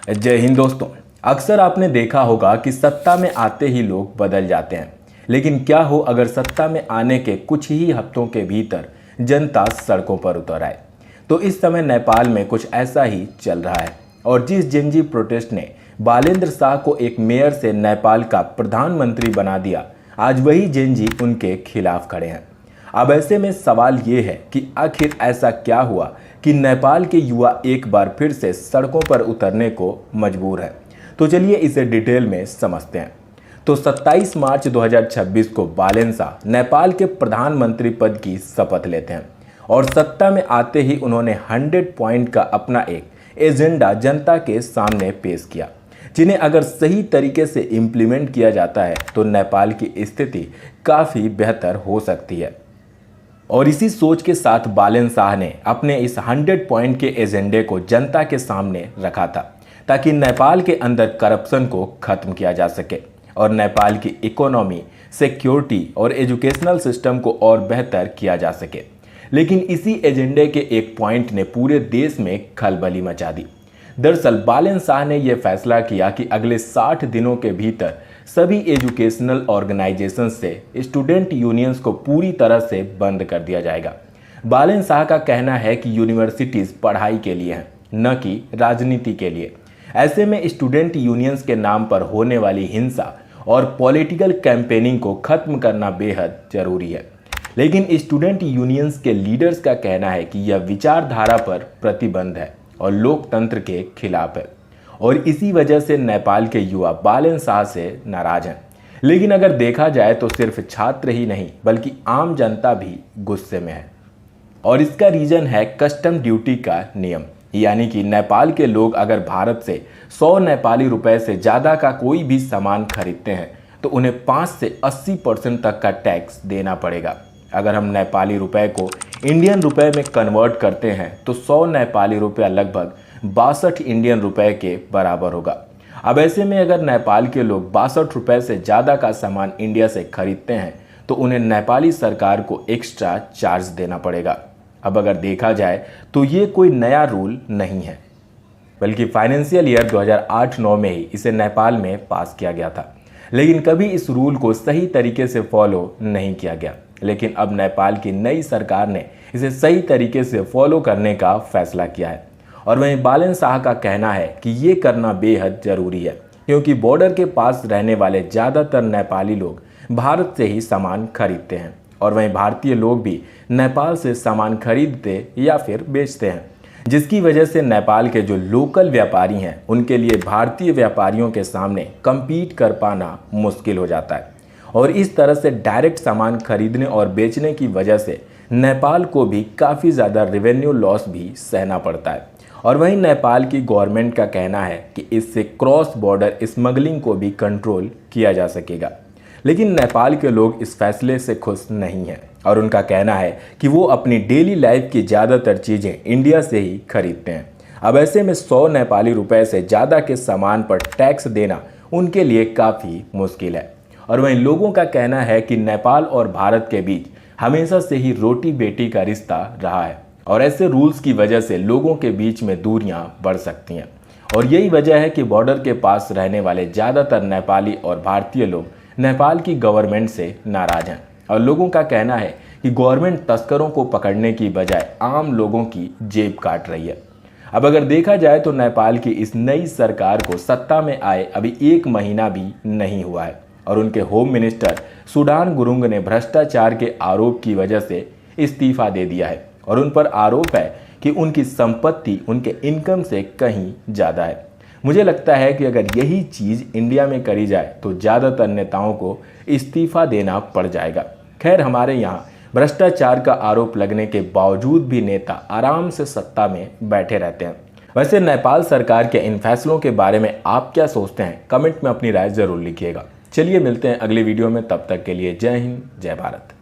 जय हिंद दोस्तों। अक्सर आपने देखा होगा कि सत्ता में आते ही लोग बदल जाते हैं, लेकिन क्या हो अगर सत्ता में आने के कुछ ही हफ्तों के भीतर जनता सड़कों पर उतर आए। तो इस समय नेपाल में कुछ ऐसा ही चल रहा है और जिस जेनजी प्रोटेस्ट ने बालेंद्र शाह को एक मेयर से नेपाल का प्रधानमंत्री बना दिया, आज वही जेनजी उनके खिलाफ खड़े हैं। अब ऐसे में सवाल ये है कि आखिर ऐसा क्या हुआ कि नेपाल के युवा एक बार फिर से सड़कों पर उतरने को मजबूर है। तो चलिए इसे डिटेल में समझते हैं। तो 27 मार्च 2026 को बालेंद्र शाह नेपाल के प्रधानमंत्री पद की शपथ लेते हैं और सत्ता में आते ही उन्होंने 100 पॉइंट का अपना एक एजेंडा जनता के सामने पेश किया, जिन्हें अगर सही तरीके से इम्प्लीमेंट किया जाता है तो नेपाल की स्थिति काफ़ी बेहतर हो सकती है। और इसी सोच के साथ बालेंद्र शाह ने अपने इस 100 पॉइंट के एजेंडे को जनता के सामने रखा था, ताकि नेपाल के अंदर करप्शन को खत्म किया जा सके और नेपाल की इकोनॉमी, सिक्योरिटी और एजुकेशनल सिस्टम को और बेहतर किया जा सके। लेकिन इसी एजेंडे के एक पॉइंट ने पूरे देश में खलबली मचा दी। दरअसल बालेंद्र शाह ने यह फैसला किया कि अगले 60 दिनों के भीतर सभी एजुकेशनल ऑर्गेनाइजेशन से स्टूडेंट यूनियंस को पूरी तरह से बंद कर दिया जाएगा। बालेंद्र शाह का कहना है कि यूनिवर्सिटीज़ पढ़ाई के लिए हैं, न कि राजनीति के लिए। ऐसे में स्टूडेंट यूनियंस के नाम पर होने वाली हिंसा और पॉलिटिकल कैंपेनिंग को खत्म करना बेहद जरूरी है। लेकिन स्टूडेंट यूनियंस के लीडर्स का कहना है कि यह विचारधारा पर प्रतिबंध है और लोकतंत्र के खिलाफ है, और इसी वजह से नेपाल के युवा बालेंद्र शाह से नाराज हैं। लेकिन अगर देखा जाए तो सिर्फ छात्र ही नहीं बल्कि आम जनता भी गुस्से में है, और इसका रीजन है कस्टम ड्यूटी का नियम। यानी कि नेपाल के लोग अगर भारत से 100 नेपाली रुपए से ज़्यादा का कोई भी सामान खरीदते हैं तो उन्हें 5 से 80% तक का टैक्स देना पड़ेगा। अगर हम नेपाली रुपए को इंडियन रुपए में कन्वर्ट करते हैं तो 100 नेपाली रुपया लगभग 62 इंडियन रुपए के बराबर होगा। अब ऐसे में अगर नेपाल के लोग 62 रुपए से ज़्यादा का सामान इंडिया से खरीदते हैं तो उन्हें नेपाली सरकार को एक्स्ट्रा चार्ज देना पड़ेगा। अब अगर देखा जाए तो ये कोई नया रूल नहीं है, बल्कि फाइनेंशियल ईयर 2008-9 में ही इसे नेपाल में पास किया गया था। लेकिन कभी इस रूल को सही तरीके से फॉलो नहीं किया गया। लेकिन अब नेपाल की नई सरकार ने इसे सही तरीके से फॉलो करने का फैसला किया है, और वहीं बालेंद्र शाह का कहना है कि ये करना बेहद ज़रूरी है, क्योंकि बॉर्डर के पास रहने वाले ज़्यादातर नेपाली लोग भारत से ही सामान खरीदते हैं, और वहीं भारतीय लोग भी नेपाल से सामान खरीदते या फिर बेचते हैं, जिसकी वजह से नेपाल के जो लोकल व्यापारी हैं उनके लिए भारतीय व्यापारियों के सामने कम्पीट कर पाना मुश्किल हो जाता है। और इस तरह से डायरेक्ट सामान खरीदने और बेचने की वजह से नेपाल को भी काफ़ी ज़्यादा रेवेन्यू लॉस भी सहना पड़ता है। और वहीं नेपाल की गवर्नमेंट का कहना है कि इससे क्रॉस बॉर्डर स्मगलिंग को भी कंट्रोल किया जा सकेगा। लेकिन नेपाल के लोग इस फैसले से खुश नहीं हैं, और उनका कहना है कि वो अपनी डेली लाइफ की ज़्यादातर चीज़ें इंडिया से ही खरीदते हैं। अब ऐसे में 100 नेपाली रुपए से ज़्यादा के सामान पर टैक्स देना उनके लिए काफ़ी मुश्किल है। और वहीं लोगों का कहना है कि नेपाल और भारत के बीच हमेशा से ही रोटी बेटी का रिश्ता रहा है, और ऐसे रूल्स की वजह से लोगों के बीच में दूरियां बढ़ सकती हैं। और यही वजह है कि बॉर्डर के पास रहने वाले ज़्यादातर नेपाली और भारतीय लोग नेपाल की गवर्नमेंट से नाराज हैं, और लोगों का कहना है कि गवर्नमेंट तस्करों को पकड़ने की बजाय आम लोगों की जेब काट रही है। अब अगर देखा जाए तो नेपाल की इस नई सरकार को सत्ता में आए अभी 1 महीना भी नहीं हुआ है, और उनके होम मिनिस्टर सुडान गुरुंग ने भ्रष्टाचार के आरोप की वजह से इस्तीफा दे दिया है, और उन पर आरोप है कि उनकी संपत्ति उनके इनकम से कहीं ज़्यादा है। मुझे लगता है कि अगर यही चीज़ इंडिया में करी जाए तो ज़्यादातर नेताओं को इस्तीफा देना पड़ जाएगा। खैर, हमारे यहाँ भ्रष्टाचार का आरोप लगने के बावजूद भी नेता आराम से सत्ता में बैठे रहते हैं। वैसे नेपाल सरकार के इन फैसलों के बारे में आप क्या सोचते हैं? कमेंट में अपनी राय ज़रूर लिखिएगा। चलिए मिलते हैं अगले वीडियो में, तब तक के लिए जय हिंद, जय भारत।